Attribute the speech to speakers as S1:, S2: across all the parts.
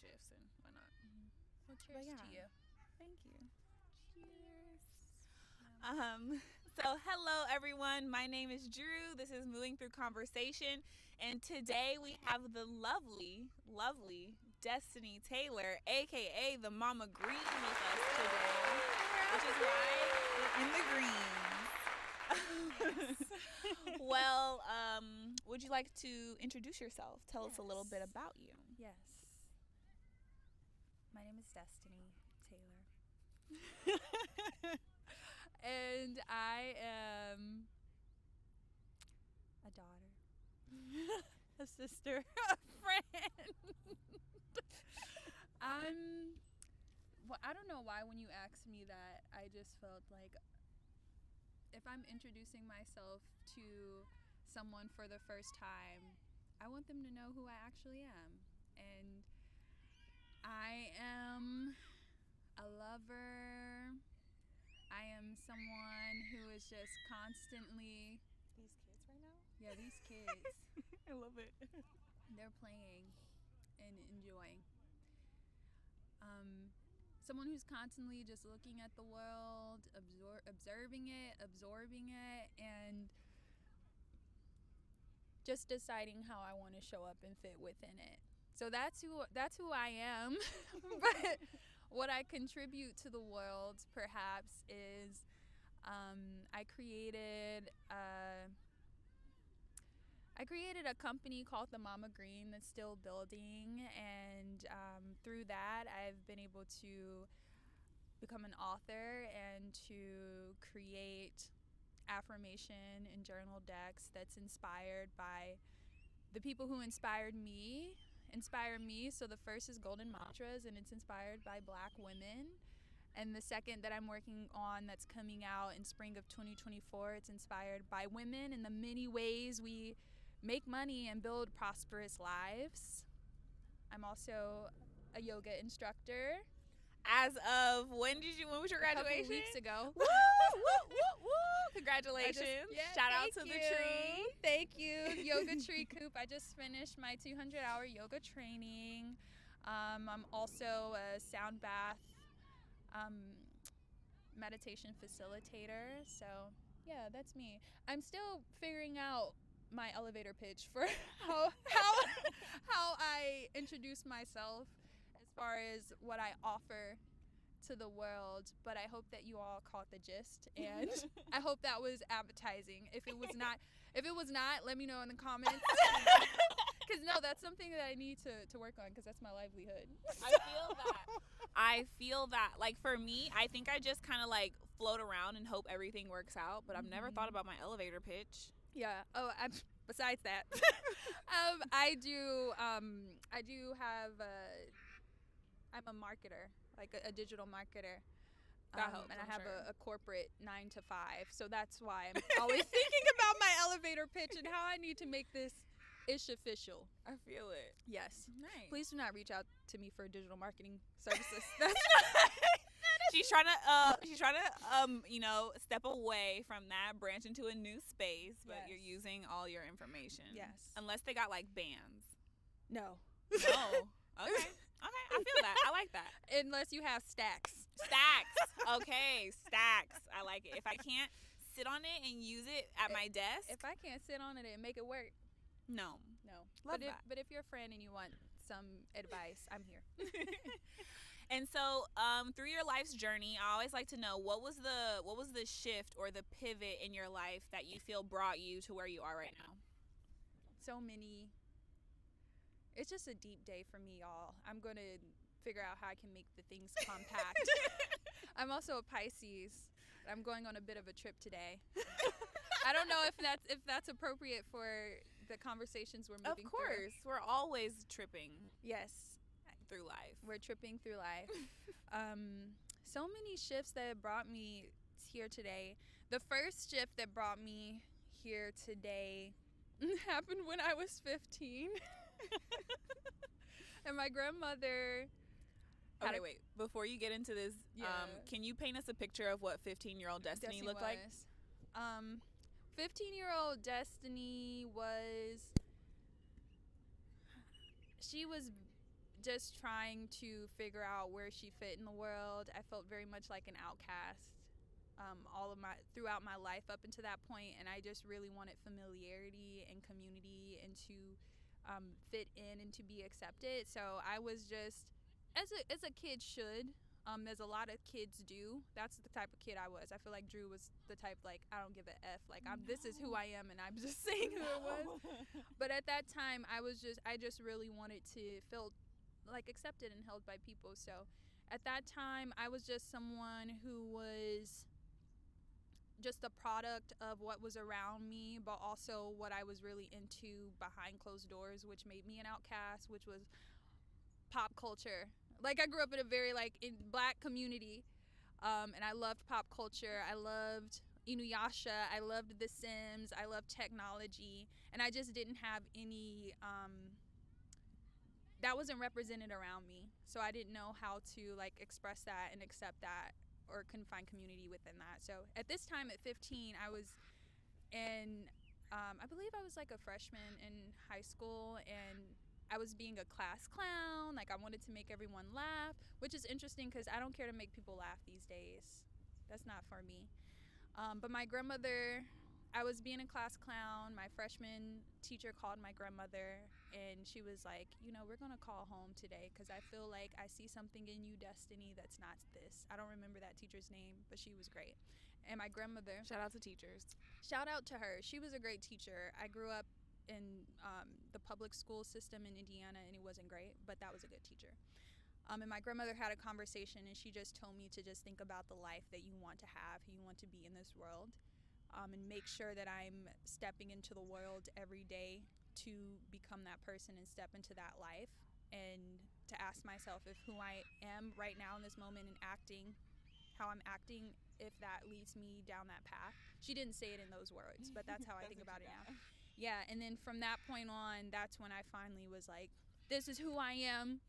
S1: shifts and whatnot.
S2: Well, cheers to you.
S1: Thank you.
S2: Cheers.
S1: So hello everyone. My name is Drew. This is Moving Through Conversation, and today we have the lovely Destiny Taylor, aka the Mama Green, with us today, which is why we're in the greens. Yes. Well, would you like to introduce yourself? Tell us a little bit about you.
S2: Yes. My name is Destiny Taylor. And I am a daughter, a sister, a friend. I don't know why when you asked me that, I just felt like if I'm introducing myself to someone for the first time, I want them to know who I actually am. And I am a lover. I am someone who is just constantly...
S1: These kids right now?
S2: Yeah, these kids.
S1: I love it.
S2: They're playing and enjoying. Someone who's constantly just looking at the world, observing it, absorbing it, and just deciding how I want to show up and fit within it. So that's who I am. But what I contribute to the world, perhaps, is I created a company called the Mama Green that's still building, and through that, I've been able to become an author and to create affirmation and journal decks that's inspired by the people who inspire me. So the first is Golden Mantras, and it's inspired by Black women. And the second that I'm working on, that's coming out in spring of 2024, it's inspired by women and the many ways we make money and build prosperous lives. I'm also a yoga instructor.
S1: As of when was your graduation?
S2: A couple weeks ago.
S1: Woo, woo, woo, woo. Congratulations. Shout out to the tree.
S2: Thank you. Yoga Tree Coop. I just finished my 200-hour yoga training. I'm also a sound bath meditation facilitator. So, yeah, that's me. I'm still figuring out my elevator pitch for how I introduce myself as far as what I offer to the world, but I hope that you all caught the gist, and I hope that was appetizing. If it was not, let me know in the comments. Because no, that's something that I need to work on, because that's my livelihood.
S1: I feel that. Like, for me, I think I just kind of like float around and hope everything works out, but I've never thought about my elevator pitch.
S2: Yeah. Oh, besides that, I do have I'm a marketer, like a digital marketer.
S1: That helps,
S2: and
S1: I'm
S2: I have
S1: sure.
S2: a corporate 9 to 5, so that's why I'm always thinking about my elevator pitch and how I need to make this ish official.
S1: I feel it.
S2: Yes.
S1: Nice.
S2: Please do not reach out to me for digital marketing services. That's
S1: She's trying to step away from that, branch into a new space, but
S2: Yes.
S1: you're using all your information.
S2: Yes.
S1: Unless they got like bands.
S2: no.
S1: No. Okay. I feel that. I like that.
S2: Unless you have stacks.
S1: Stacks. Okay, stacks. I like it. If I can't sit on it and use it at my desk.
S2: If I can't sit on it and make it work,
S1: no.
S2: But
S1: that.
S2: but if you're a friend and you want some advice, I'm here.
S1: And so, through your life's journey, I always like to know what was the shift or the pivot in your life that you feel brought you to where you are right now?
S2: So many. It's just a deep day for me, y'all. I'm going to figure out how I can make the things compact. I'm also a Pisces. I'm going on a bit of a trip today. I don't know if that's appropriate for the conversations we're moving through.
S1: Of course. We're always tripping
S2: Yes.
S1: through life.
S2: We're tripping through life. So many shifts that brought me here today. The first shift that brought me here today happened when I was 15. And my grandmother...
S1: Okay, wait. Before you get into this, can you paint us a picture of what 15-year-old Destiny looked like?
S2: 15-year-old Destiny was just trying to figure out where she fit in the world. I felt very much like an outcast throughout my life up until that point, and I just really wanted familiarity and community and to fit in and to be accepted. So I was just, as a kid should, as a lot of kids do. That's the type of kid I was. I feel like Drew was the type, like, I don't give a F. Like, this is who I am, and I'm just saying who it was. But at that time, I just really wanted to feel like accepted and held by people. So at that time, I was just someone who was just a product of what was around me, but also what I was really into behind closed doors, which made me an outcast, which was pop culture. Like, I grew up in a very, like, in black community, and I loved pop culture. I loved Inuyasha. I loved The Sims. I loved technology, and I just didn't have any that wasn't represented around me, so I didn't know how to, like, express that and accept that or couldn't find community within that. So at this time at 15, I was in I believe I was like a freshman in high school, and I was being a class clown. Like, I wanted to make everyone laugh, which is interesting because I don't care to make people laugh these days. That's not for me. But my grandmother, I was being a class clown. My freshman teacher called my grandmother, and she was like, we're going to call home today because I feel like I see something in you, Destiny, that's not this. I don't remember that teacher's name, but she was great. And my grandmother.
S1: Shout out to teachers.
S2: Shout out to her. She was a great teacher. I grew up in the public school system in Indiana, and it wasn't great, but that was a good teacher. And my grandmother had a conversation, and she just told me to just think about the life that you want to have, who you want to be in this world, and make sure that I'm stepping into the world every day to become that person and step into that life, and to ask myself if who I am right now in this moment and acting, how I'm acting, if that leads me down that path. She didn't say it in those words, but that's how I think about it now. Yeah, and then from that point on, that's when I finally was like, this is who I am.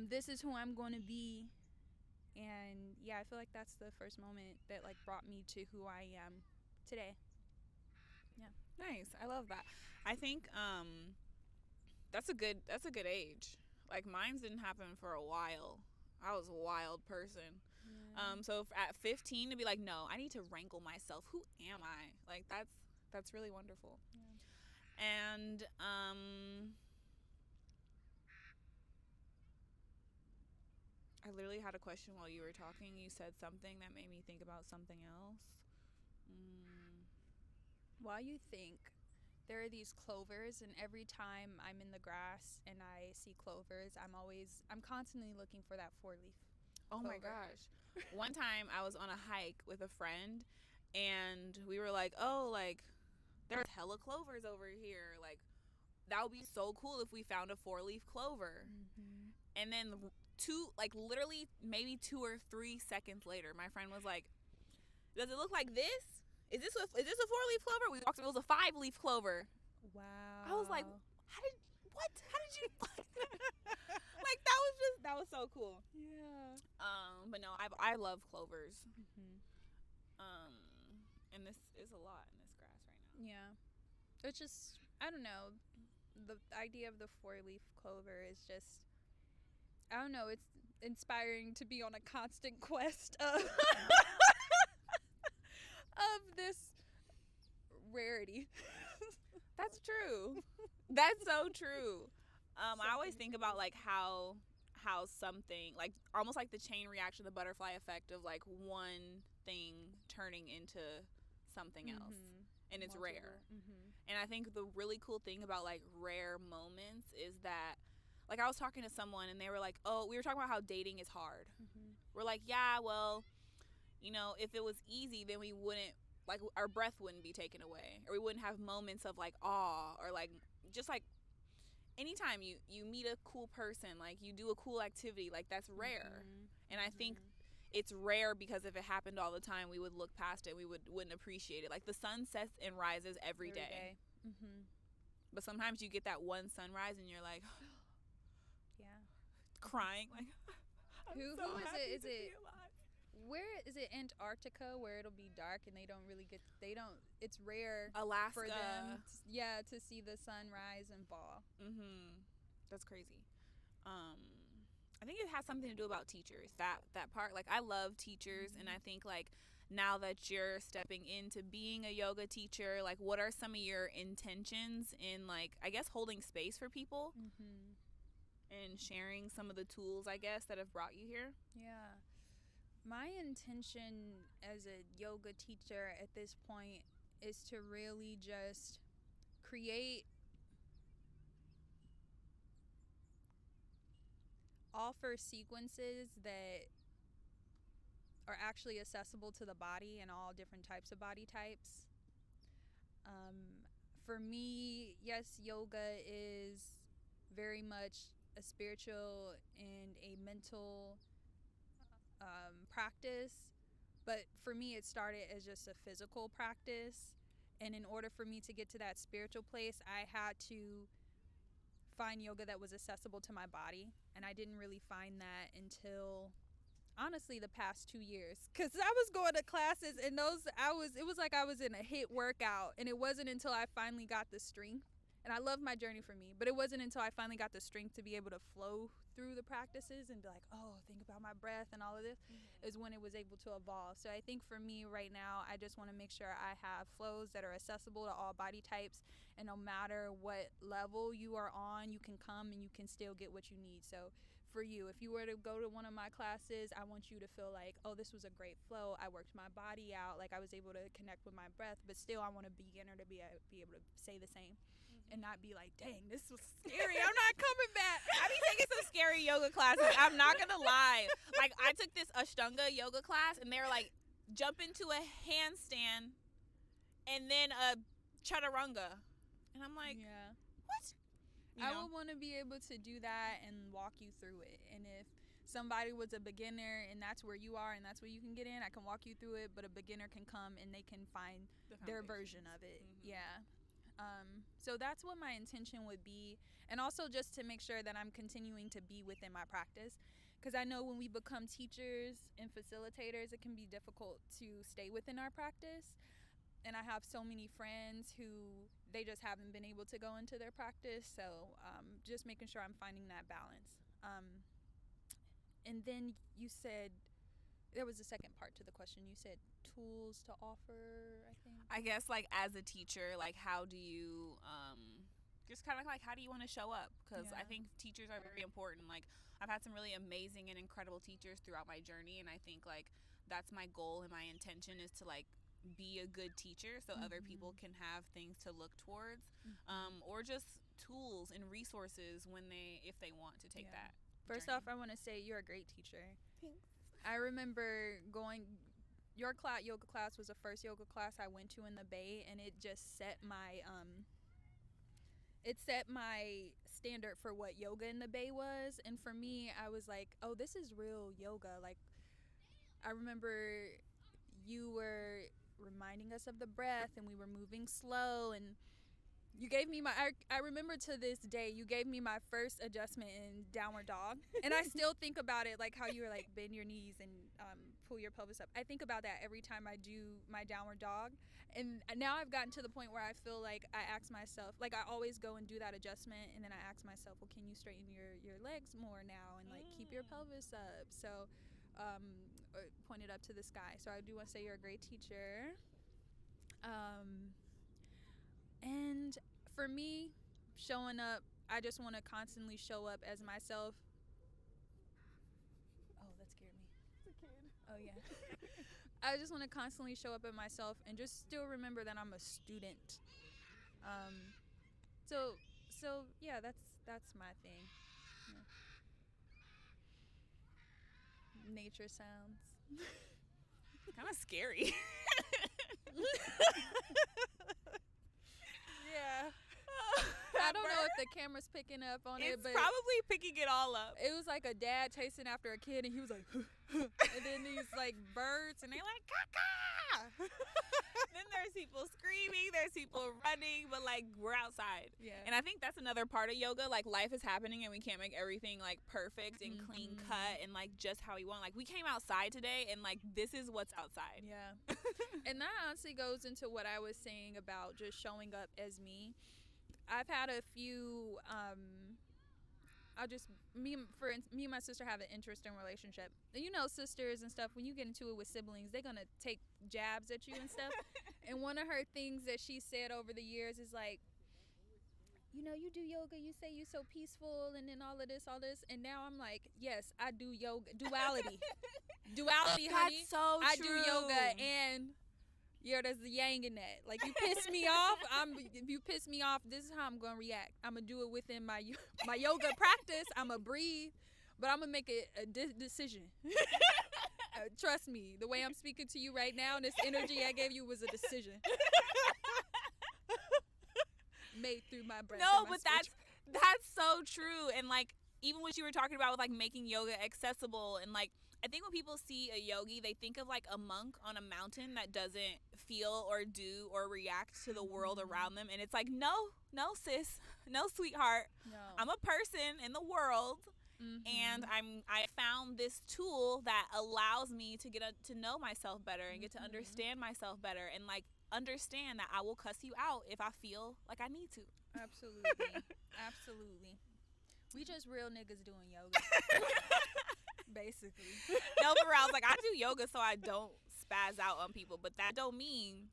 S2: This is who I'm going to be. And yeah, I feel like that's the first moment that, like, brought me to who I am today. Yeah.
S1: Nice. I love that. I think that's a good age. Like, mine didn't happen for a while. I was a wild person.
S2: Yeah.
S1: So at 15 to be like, no, I need to wrangle myself. Who am I? Like, that's really wonderful.
S2: Yeah.
S1: And I literally had a question while you were talking. You said something that made me think about something else.
S2: While you think, there are these clovers, and every time I'm in the grass and I see clovers, I'm constantly looking for that 4-leaf.
S1: Oh my gosh. One time I was on a hike with a friend, and we were like, oh, like, there's hella clovers over here. Like, that would be so cool if we found a 4-leaf clover.
S2: Mm-hmm.
S1: And then literally maybe 2 or 3 seconds later, my friend was like, does it look like this? Is this a 4-leaf clover? We walked, it was a 5-leaf clover.
S2: Wow.
S1: I was like, how did you like, that was so cool.
S2: Yeah.
S1: But no, I love clovers.
S2: Mm-hmm.
S1: And this is a lot in this grass right now.
S2: Yeah. It's just, I don't know, the idea of the 4-leaf clover is just, I don't know, it's inspiring to be on a constant quest of of this rarity.
S1: That's true. That's so true. I always think about, like, how something, like, almost like the chain reaction, the butterfly effect of, like, one thing turning into something else. And it's rare.
S2: Mm-hmm.
S1: And I think the really cool thing about, like, rare moments is that, like, I was talking to someone and they were like, oh, we were talking about how dating is hard.
S2: Mm-hmm.
S1: We're like, yeah, well, if it was easy, then we wouldn't, like, our breath wouldn't be taken away, or we wouldn't have moments of, like, awe, or, like, just, like, anytime you meet a cool person, like, you do a cool activity, like, that's rare.
S2: Mm-hmm.
S1: And I think it's rare because if it happened all the time, we would look past it. We wouldn't appreciate it. Like, the sun sets and rises every day.
S2: Mm-hmm.
S1: But sometimes you get that one sunrise and you're like,
S2: yeah,
S1: crying. Like,
S2: who is
S1: happy
S2: it? Is
S1: to
S2: it
S1: be alive.
S2: where is it? Antarctica, where it'll be dark and it's rare
S1: Alaska.
S2: for them. To see the sun rise and fall.
S1: That's crazy. think it has something to do about teachers. That part, like I love teachers, and I think like now that you're stepping into being a yoga teacher, like what are some of your intentions in like I guess holding space for people and sharing some of the tools I guess that have brought you here?
S2: Yeah. My intention as a yoga teacher at this point is to really just create, offer sequences that are actually accessible to the body and all different types of body types. For me, yes, yoga is very much a spiritual and a mental practice, but for me, it started as just a physical practice. And in order for me to get to that spiritual place, I had to find yoga that was accessible to my body. And I didn't really find that until honestly the past 2 years, because I was going to classes and it was like I was in a hit workout, and it wasn't until I finally got the strength, and I love my journey for me, but it wasn't until I finally got the strength to be able to flow through the practices and be like, oh, think about my breath and all of this, is when it was able to evolve. So I think for me right now, I just want to make sure I have flows that are accessible to all body types, and no matter what level you are on, you can come and you can still get what you need. So for you, if you were to go to one of my classes, I want you to feel like, oh, this was a great flow. I worked my body out. Like I was able to connect with my breath, but still I want a beginner to be able to say the same and not be like, dang, this was scary. I'm not coming back.
S1: I be taking some scary yoga classes. I'm not gonna lie. Like I took this Ashtanga yoga class, and they were like, jump into a handstand, and then a chaturanga, and I'm like,
S2: yeah.
S1: what?
S2: I would want to be able to do that and walk you through it. And if somebody was a beginner and that's where you are and that's where you can get in, I can walk you through it, but a beginner can come and they can find their version of it. Yeah. So that's what my intention would be. And also just to make sure that I'm continuing to be within my practice. Because I know when we become teachers and facilitators, it can be difficult to stay within our practice. And I have so many friends who they just haven't been able to go into their practice. So just making sure I'm finding that balance. And then you said, there was a second part to the question. You said tools to offer, I think.
S1: I guess like as a teacher, like how do you just kind of like how do you want to show up? Because I think teachers are very important. Like I've had some really amazing and incredible teachers throughout my journey, and I think like that's my goal and my intention is to like be a good teacher so other people can have things to look towards, or just tools and resources when if they want to take that
S2: First
S1: journey.
S2: off, I want to say you're a great teacher.
S1: Thanks.
S2: I remember your yoga class was the first yoga class I went to in the Bay, and it just set my standard for what yoga in the Bay was. And for me, I was like, oh, this is real yoga. Like I remember you were reminding us of the breath, and we were moving slow, and you gave me I remember to this day, you gave me my first adjustment in downward dog. And I still think about it, like how you were like, bend your knees and pull your pelvis up. I think about that every time I do my downward dog. And now I've gotten to the point where I feel like I ask myself, like I always go and do that adjustment, and then I ask myself, well, can you straighten your legs more now and like keep your pelvis up? So point it up to the sky. So I do want to say you're a great teacher. And for me, showing up, I just want to constantly show up as myself. Oh, that scared me.
S1: It's a kid.
S2: Oh yeah. I just want to constantly show up as myself and just still remember that I'm a student. So yeah, that's my thing. Yeah. Nature sounds.
S1: Kind of scary.
S2: Yeah. I don't know if the camera's picking up on it,
S1: It's
S2: but
S1: probably picking it all up.
S2: it was like a dad chasing after a kid, and he was like, and then these like birds, and
S1: And they're like, caca! Then there's people screaming, there's people running, but like we're outside.
S2: yeah.
S1: And I think that's another part of yoga. Like life is happening and we can't make everything like perfect and clean cut and like just how we want. Like we came outside today and like this is what's outside.
S2: Yeah. And that honestly goes into what I was saying about just showing up as me. I've had a few I'll just me and my sister have an interesting relationship. And sisters and stuff, when you get into it with siblings, they're gonna take jabs at you and stuff. And one of her things that she said over the years is like, you do yoga, you say you so peaceful, and then all this, and now I'm like, yes, I do yoga. Duality, honey.
S1: That's so
S2: I
S1: true.
S2: do yoga, and there's the yang in that. Like, you piss me off, if you piss me off, this is how I'm gonna react. I'm gonna do it within my yoga practice. I'm gonna breathe, but I'm gonna make a decision. Trust me, the way I'm speaking to you right now, this energy I gave you was a decision. Made through my breath.
S1: No, but that's so true. And like, even what you were talking about with like making yoga accessible, and like, I think when people see a yogi, they think of like a monk on a mountain that doesn't feel or do or react to the world around them. And it's like, no sis, no sweetheart.
S2: No.
S1: I'm a person in the world. And I found this tool that allows me to get to know myself better and get to understand myself better, and like understand that I will cuss you out if I feel like I need to.
S2: Absolutely. We just real niggas doing yoga. Basically.
S1: No, for real. I was like, I do yoga so I don't spaz out on people, but that don't mean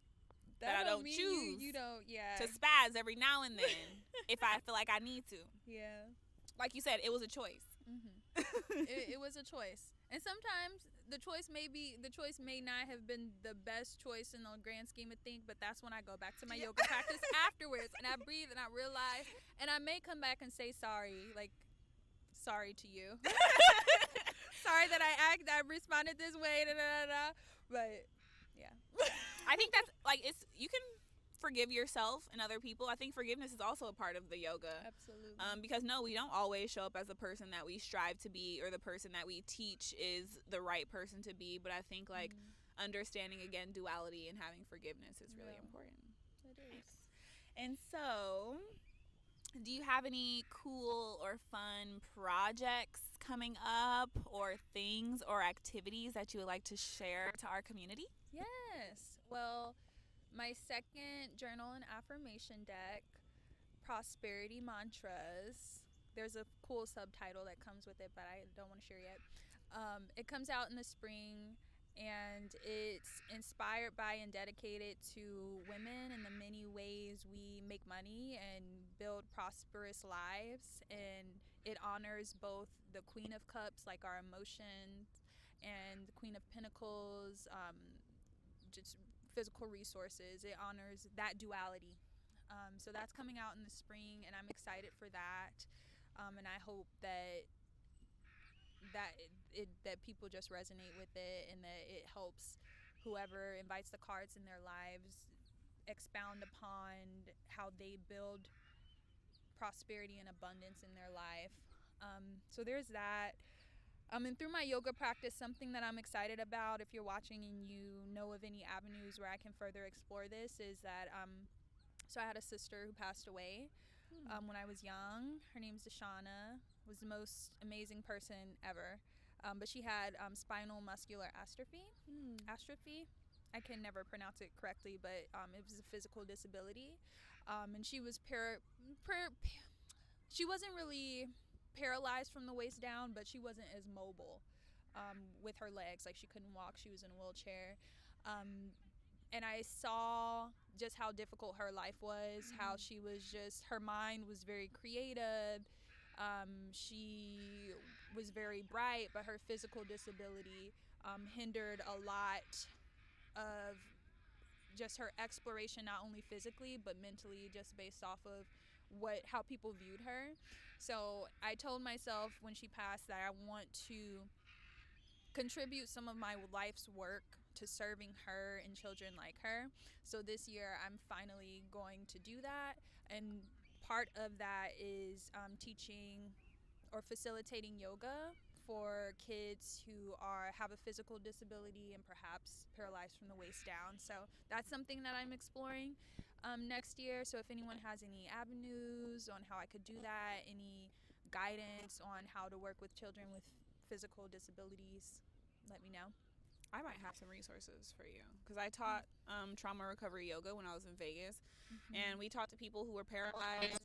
S1: that I don't choose
S2: you don't,
S1: to spaz every now and then if I feel like I need to.
S2: Yeah.
S1: Like you said, it was a choice.
S2: It was a choice, and sometimes the choice may not have been the best choice in the grand scheme of things, but that's when I go back to my yoga practice afterwards, and I breathe and I realize, and I may come back and say sorry, like, sorry to you. Sorry that I responded this way, but yeah.
S1: I think that's like, you can forgive yourself and other people. I think forgiveness is also a part of the yoga.
S2: Absolutely.
S1: Because no, we don't always show up as the person that we strive to be, or the person that we teach is the right person to be. But I think like understanding again duality and having forgiveness is really important.
S2: It is.
S1: And so, do you have any cool or fun projects coming up, or things or activities that you would like to share to our community?
S2: Yes. Well, my second journal and affirmation deck, Prosperity Mantras. There's a cool subtitle that comes with it, but I don't want to share yet. It comes out in the spring, and it's inspired by and dedicated to women and the many ways we make money and build prosperous lives. And it honors both the Queen of Cups, like our emotions, and the Queen of Pentacles, just physical resources. It honors that duality. So that's coming out in the spring, and I'm excited for that. And I hope that people just resonate with it, and that it helps whoever invites the cards in their lives expound upon how they build prosperity and abundance in their life. So there's that. And through my yoga practice, something that I'm excited about, if you're watching and you know of any avenues where I can further explore this, is that so I had a sister who passed away when I was young. Her name's Deshauna. Was the most amazing person ever. But she had spinal muscular atrophy. I can never pronounce it correctly, but it was a physical disability. And she was she wasn't really paralyzed from the waist down, but she wasn't as mobile with her legs. Like, she couldn't walk. She was in a wheelchair. And I saw just how difficult her life was, how she was just, her mind was very creative. She was very bright, but her physical disability hindered a lot of just her exploration, not only physically, but mentally, just based off of how people viewed her. So I told myself when she passed that I want to contribute some of my life's work to serving her and children like her. So this year I'm finally going to do that, and part of that is teaching or facilitating yoga for kids who have a physical disability and perhaps paralyzed from the waist down. So that's something that I'm exploring next year. So if anyone has any avenues on how I could do that, any guidance on how to work with children with physical disabilities, let me know.
S1: I might have some resources for you, because I taught trauma recovery yoga when I was in Vegas, and we taught to people who were paralyzed,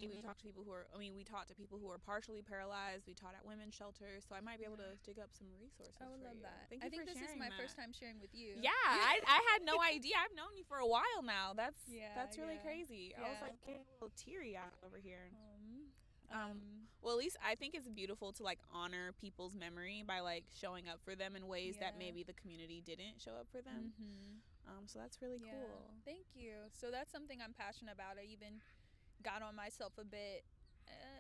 S1: We talk to people who are, we taught to people who are partially paralyzed. We taught at women's shelters. So I might be able to dig up some resources
S2: I would
S1: for
S2: love
S1: you.
S2: that.
S1: Thank you
S2: I think
S1: for
S2: this is
S1: sharing
S2: my
S1: that.
S2: first time sharing with you.
S1: Yeah, I had no idea. I've known you for a while now. That's really crazy. I was like getting a little teary eyed over here. Well, at least I think it's beautiful to like honor people's memory by like showing up for them in ways that maybe the community didn't show up for them. So that's really cool.
S2: Thank you. So that's something I'm passionate about. I even got on myself a bit.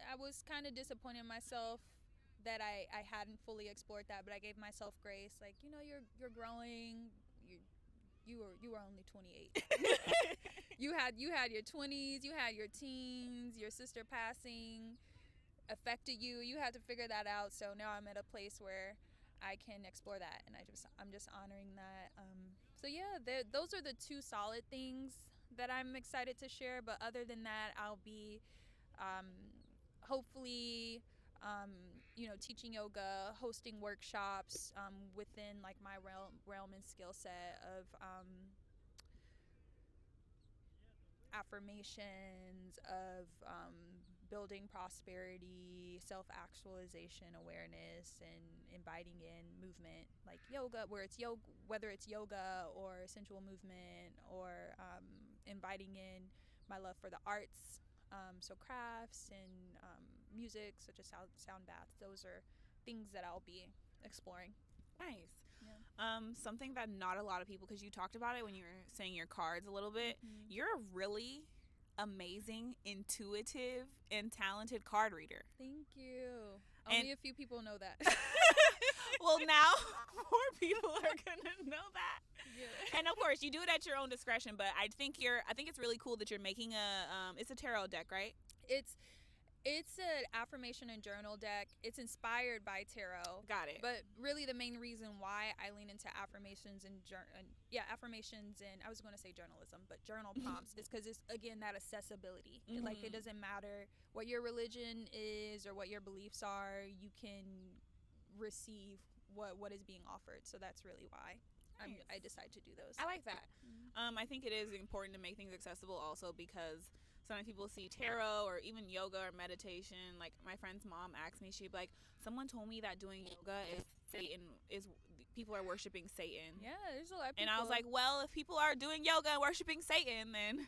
S2: I was kind of disappointed in myself that I hadn't fully explored that, but I gave myself grace. Like, you're growing. You were only 28. you had your 20s, you had your teens, your sister passing affected you. You had to figure that out. So now I'm at a place where I can explore that, and I'm just honoring that. So yeah, those are the two solid things that I'm excited to share. But other than that, I'll be hopefully teaching yoga, hosting workshops within like my realm and skill set of affirmations, of building prosperity, self-actualization, awareness, and inviting in movement like yoga, whether it's yoga or sensual movement, or inviting in my love for the arts, so crafts and music such as sound baths. Those are things that I'll be exploring.
S1: Nice. Something that not a lot of people, because you talked about it when you were saying your cards a little bit, you're a really amazing, intuitive, and talented card reader.
S2: Thank you. Only a few people know that.
S1: Well, now more people are gonna know that. Yeah. And of course, you do it at your own discretion. But I think it's really cool that you're making it's a tarot deck, right?
S2: It's an affirmation and journal deck. It's inspired by tarot.
S1: Got it. But
S2: really the main reason why I lean into affirmations and affirmations and I was going to say journalism, but journal prompts is because it's, again, that accessibility. Like, it doesn't matter what your religion is or what your beliefs are. You can receive what is being offered. So that's really why I decide to do those.
S1: I like that. I think it is important to make things accessible also because sometimes people see tarot or even yoga or meditation. Like, my friend's mom asked me, she'd be like, someone told me that doing yoga is people are worshiping Satan.
S2: Yeah, there's a lot of people.
S1: And I was like, well, if people are doing yoga and worshiping Satan, then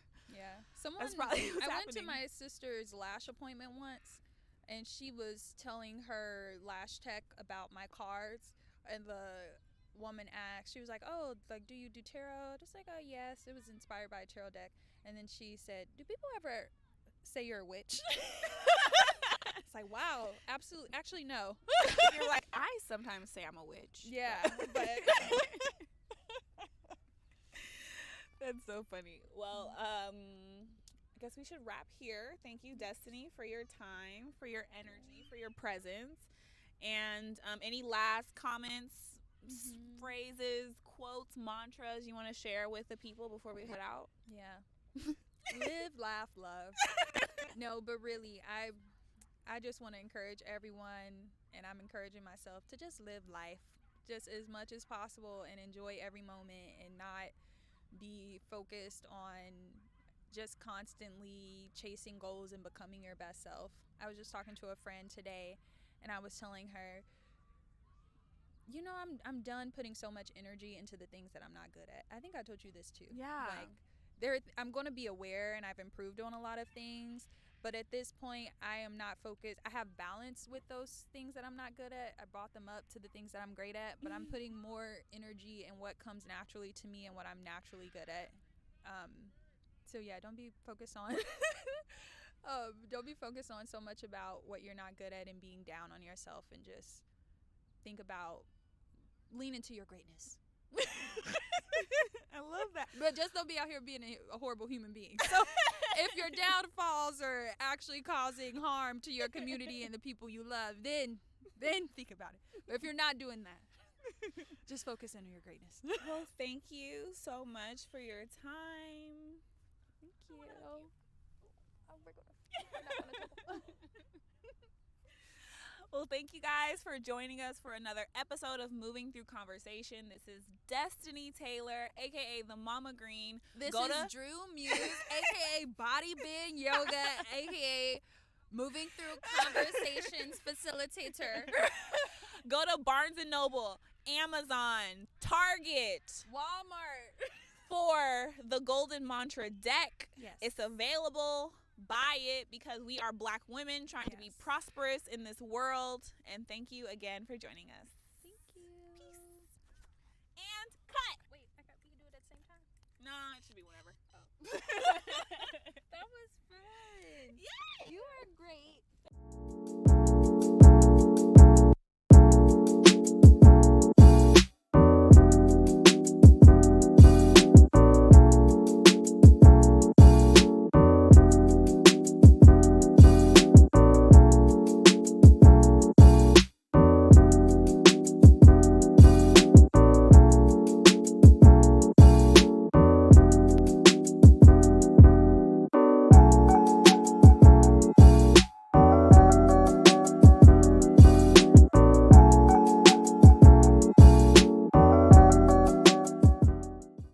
S1: that's probably what's
S2: I
S1: happening.
S2: went to my sister's lash appointment once, and she was telling her lash tech about my cards, and the woman asked, she was like, oh, like, do you do tarot? Just like, oh, yes, it was inspired by a tarot deck. And then she said, do people ever say you're a witch? It's like, wow, absolutely. Actually, no.
S1: You're like, I sometimes say I'm a witch.
S2: Yeah, but
S1: that's so funny. Well, I guess we should wrap here. Thank you, Destiny, for your time, for your energy, for your presence. And any last comments, phrases, quotes, mantras you want to share with the people before we head out?
S2: Yeah. Live, laugh, love. No, but really, I just want to encourage everyone, and I'm encouraging myself to just live life just as much as possible and enjoy every moment and not be focused on just constantly chasing goals and becoming your best self. I was just talking to a friend today, and I was telling her, I'm done putting so much energy into the things that I'm not good at. I think I told you this too.
S1: Yeah.
S2: Like, I'm going to be aware, and I've improved on a lot of things, but at this point I am not focused. I have balance with those things that I'm not good at. I brought them up to the things that I'm great at, but I'm putting more energy in what comes naturally to me and what I'm naturally good at. So yeah, don't be focused on so much about what you're not good at and being down on yourself, and just think about lean into your greatness.
S1: I love that.
S2: But just don't be out here being a horrible human being. So if your downfalls are actually causing harm to your community and the people you love, then think about it. But if you're not doing that, just focus on your greatness.
S1: Well, thank you so much for your time.
S2: Thank you. We're not gonna
S1: Well, thank you guys for joining us for another episode of Moving Through Conversation. This is Destiny Taylor, aka the Mama Green.
S2: This is Drew Muse, aka Body Bend Yoga, aka Moving Through Conversations Facilitator.
S1: Go to Barnes & Noble, Amazon, Target,
S2: Walmart.
S1: For the Golden Mantra deck.
S2: Yes.
S1: It's available. Buy it because we are Black women trying to be prosperous in this world. And thank you again for joining us.
S2: Thank you.
S1: Peace. And cut.
S2: Wait, we can do it at the same time?
S1: No, it should be whenever.
S2: Oh. That was fun.
S1: Yay!
S2: You are great.